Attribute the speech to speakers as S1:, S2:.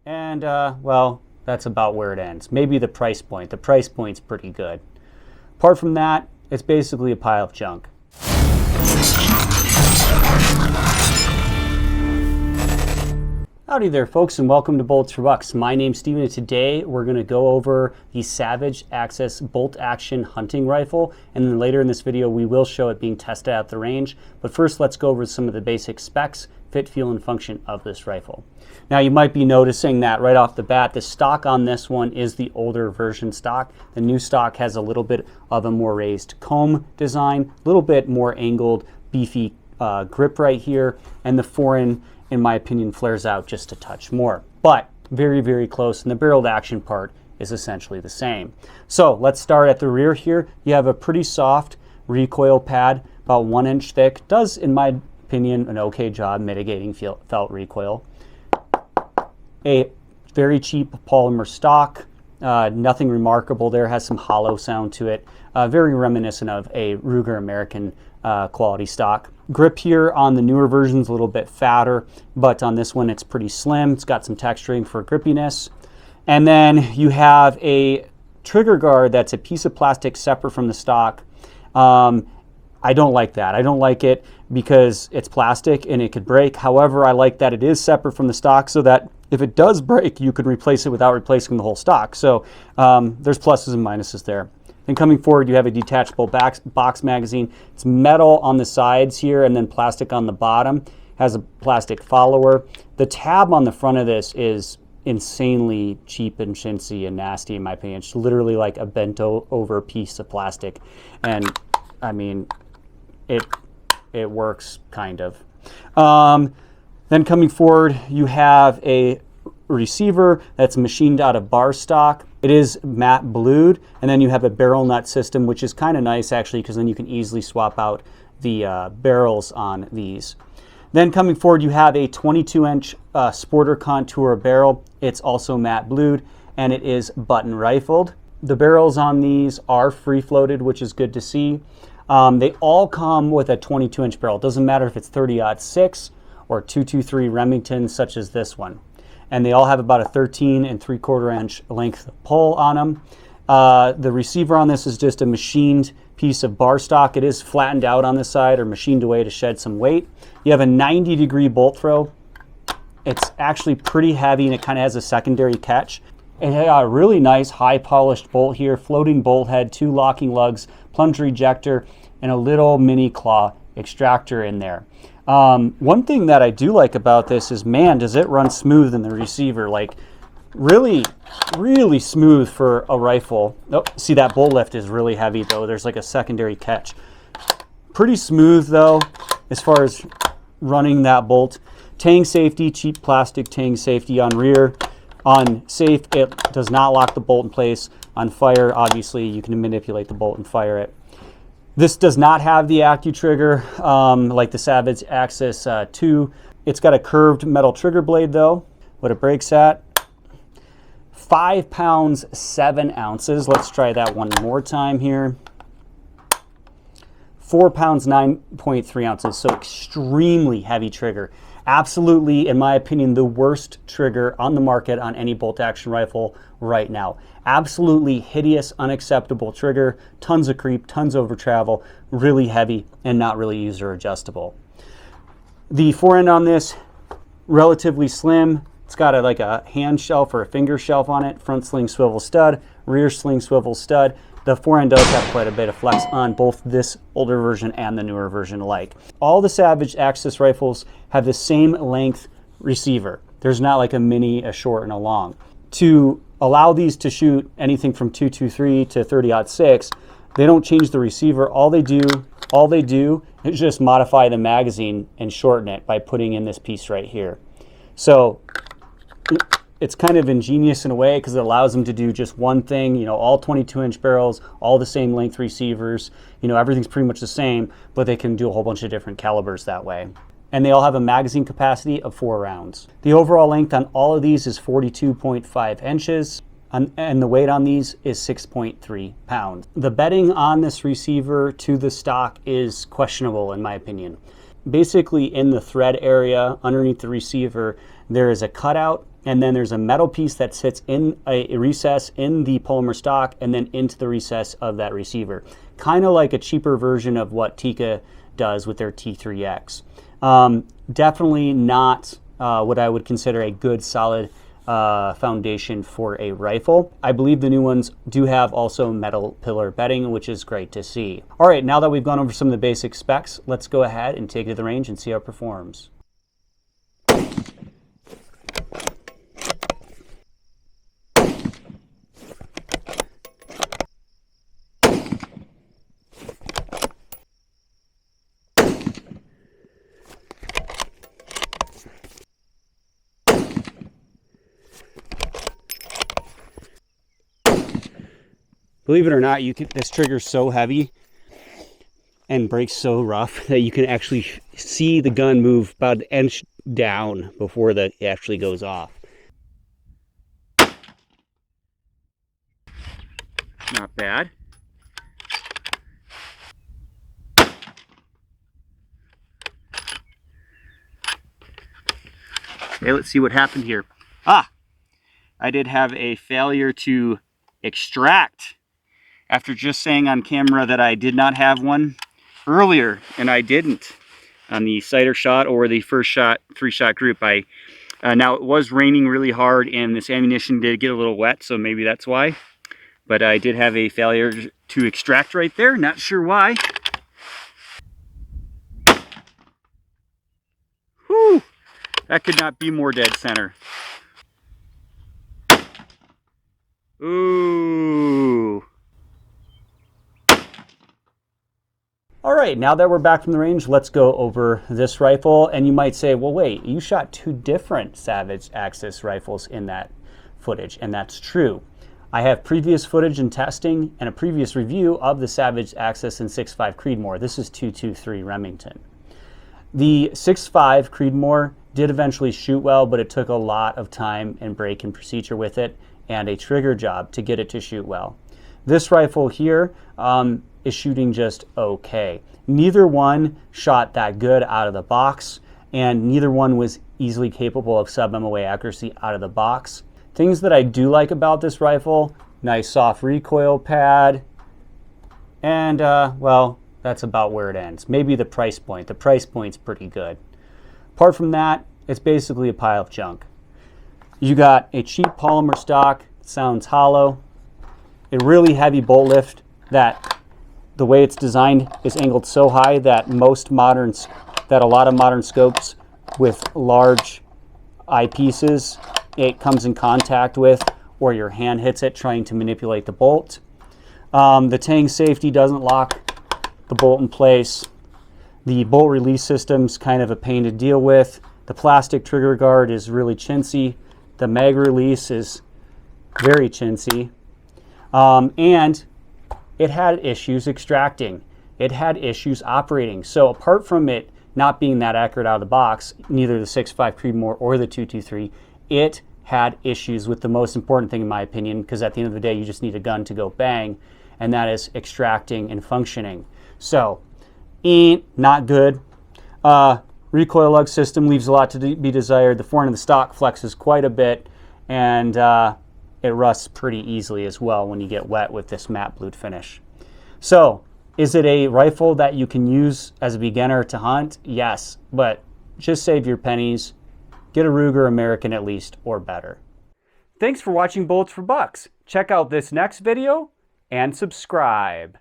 S1: And well, that's about where it ends. Maybe the price point. The price point's pretty good. Apart from that, it's basically a pile of junk. Howdy there, folks, and welcome to Bolts for Bucks. My name's Steven, and today we're going to go over the Savage Access bolt action hunting rifle, and then later in this video we will show it being tested at the range. But first, let's go over some of the basic specs, fit, feel, and function of this rifle. Now, you might be noticing that right off the bat, the stock on this one is the older version stock. The new stock has a little bit of a more raised comb design, a little bit more angled, beefy grip right here, and the foreign, in my opinion, flares out just a touch more, but very, very close, and the barreled action part is essentially the same. So let's start at the rear here. You have a pretty soft recoil pad, about 1 inch thick. Does, in my opinion, an okay job mitigating felt recoil. A very cheap polymer stock, nothing remarkable there, has some hollow sound to it, very reminiscent of a Ruger American quality stock. Grip here on the newer versions a little bit fatter, but on this one it's pretty slim. It's got some texturing for grippiness. And then you have a trigger guard that's a piece of plastic separate from the stock. I don't like that. I don't like it because it's plastic and it could break. However, I like that it is separate from the stock so that if it does break, you could replace it without replacing the whole stock. So there's pluses and minuses there. Then coming forward, you have a detachable box magazine. It's metal on the sides here and then plastic on the bottom. Has a plastic follower. The tab on the front of this is insanely cheap and chintzy and nasty, in my opinion. It's literally like a bent over piece of plastic. And I mean, it works kind of. Then coming forward, you have a receiver that's machined out of bar stock. It is matte blued, and then you have a barrel nut system, which is kind of nice actually, because then you can easily swap out the barrels on these. Then coming forward, you have a 22-inch Sporter Contour barrel. It's also matte blued, and it is button rifled. The barrels on these are free floated, which is good to see. They all come with a 22-inch barrel. It doesn't matter if it's 30-06 or 223 Remington, such as this one. And they all have about a 13 3/4 inch length pull on them. The receiver on this is just a machined piece of bar stock. It is flattened out on the side or machined away to shed some weight. You have a 90-degree bolt throw. It's actually pretty heavy and it kind of has a secondary catch. It had a really nice high polished bolt here, floating bolt head, 2 locking lugs, plunger ejector, and a little mini claw extractor in there. One thing that I do like about this is, man, does it run smooth in the receiver. Like really, really smooth for a rifle. Oh, see, that bolt lift is really heavy though. There's like a secondary catch. Pretty smooth though, as far as running that bolt. Tang safety, cheap plastic tang safety on rear. On safe, it does not lock the bolt in place. On fire, obviously, you can manipulate the bolt and fire it. This does not have the AccuTrigger like the Savage Access 2. It's got a curved metal trigger blade though. What it breaks at, 5 pounds 7 ounces. Let's try that one more time here. 4 pounds 9.3 ounces, so extremely heavy trigger. Absolutely, in my opinion, the worst trigger on the market on any bolt action rifle right now. Absolutely hideous, unacceptable trigger, tons of creep, tons of over travel, really heavy and not really user adjustable. The forend on this, relatively slim. It's got like a hand shelf or a finger shelf on it, front sling swivel stud, rear sling swivel stud. The forend does have quite a bit of flex on both this older version and the newer version alike. All the Savage Access rifles have the same length receiver. There's not like a mini, a short, and a long. To allow these to shoot anything from 223 to 30-06, they don't change the receiver. All they do is just modify the magazine and shorten it by putting in this piece right here. So it's kind of ingenious in a way because it allows them to do just one thing, you know, all 22-inch barrels, all the same length receivers, you know, everything's pretty much the same, but they can do a whole bunch of different calibers that way. And they all have a magazine capacity of 4 rounds. The overall length on all of these is 42.5 inches, and the weight on these is 6.3 pounds. The bedding on this receiver to the stock is questionable in my opinion. Basically in the thread area underneath the receiver, there is a cutout and then there's a metal piece that sits in a recess in the polymer stock and then into the recess of that receiver. Kind of like a cheaper version of what Tikka does with their T3X. Definitely not what I would consider a good solid foundation for a rifle. I believe the new ones do have also metal pillar bedding, which is great to see. All right, now that we've gone over some of the basic specs, let's go ahead and take it to the range and see how it performs. Believe it or not, this trigger's so heavy and breaks so rough that you can actually see the gun move about an inch down before it actually goes off. Not bad. Okay, let's see what happened here. I did have a failure to extract after just saying on camera that I did not have one earlier, and I didn't on the sighter shot or the first shot, 3-shot group. Now it was raining really hard and this ammunition did get a little wet, so maybe that's why. But I did have a failure to extract right there, not sure why. Whew, that could not be more dead center. Ooh. All right, now that we're back from the range, let's go over this rifle. And you might say, well, wait, you shot 2 different Savage Axis rifles in that footage, and that's true. I have previous footage and testing and a previous review of the Savage Axis and 6.5 Creedmoor. This is 223 Remington. The 6.5 Creedmoor did eventually shoot well, but it took a lot of time and break and procedure with it and a trigger job to get it to shoot well. This rifle here is shooting just okay. Neither one shot that good out of the box, and neither one was easily capable of sub-MOA accuracy out of the box. Things that I do like about this rifle: nice soft recoil pad, and well, that's about where it ends. Maybe the price point. The price point's pretty good. Apart from that, it's basically a pile of junk. You got a cheap polymer stock, it sounds hollow, a really heavy bolt lift that the way it's designed is angled so high that a lot of modern scopes with large eyepieces it comes in contact with, or your hand hits it trying to manipulate the bolt. The Tang safety doesn't lock the bolt in place. The bolt release system's kind of a pain to deal with. The plastic trigger guard is really chintzy. The mag release is very chintzy. And it had issues extracting. It had issues operating. So apart from it not being that accurate out of the box, neither the 6.5 Creedmoor or the 223, it had issues with the most important thing in my opinion, because at the end of the day you just need a gun to go bang, and that is extracting and functioning. So, not good. Recoil lug system leaves a lot to be desired. The front of the stock flexes quite a bit, and it rusts pretty easily as well when you get wet with this matte blued finish. So, is it a rifle that you can use as a beginner to hunt? Yes, but just save your pennies. Get a Ruger American at least, or better. Thanks for watching Bullets for Bucks. Check out this next video and subscribe.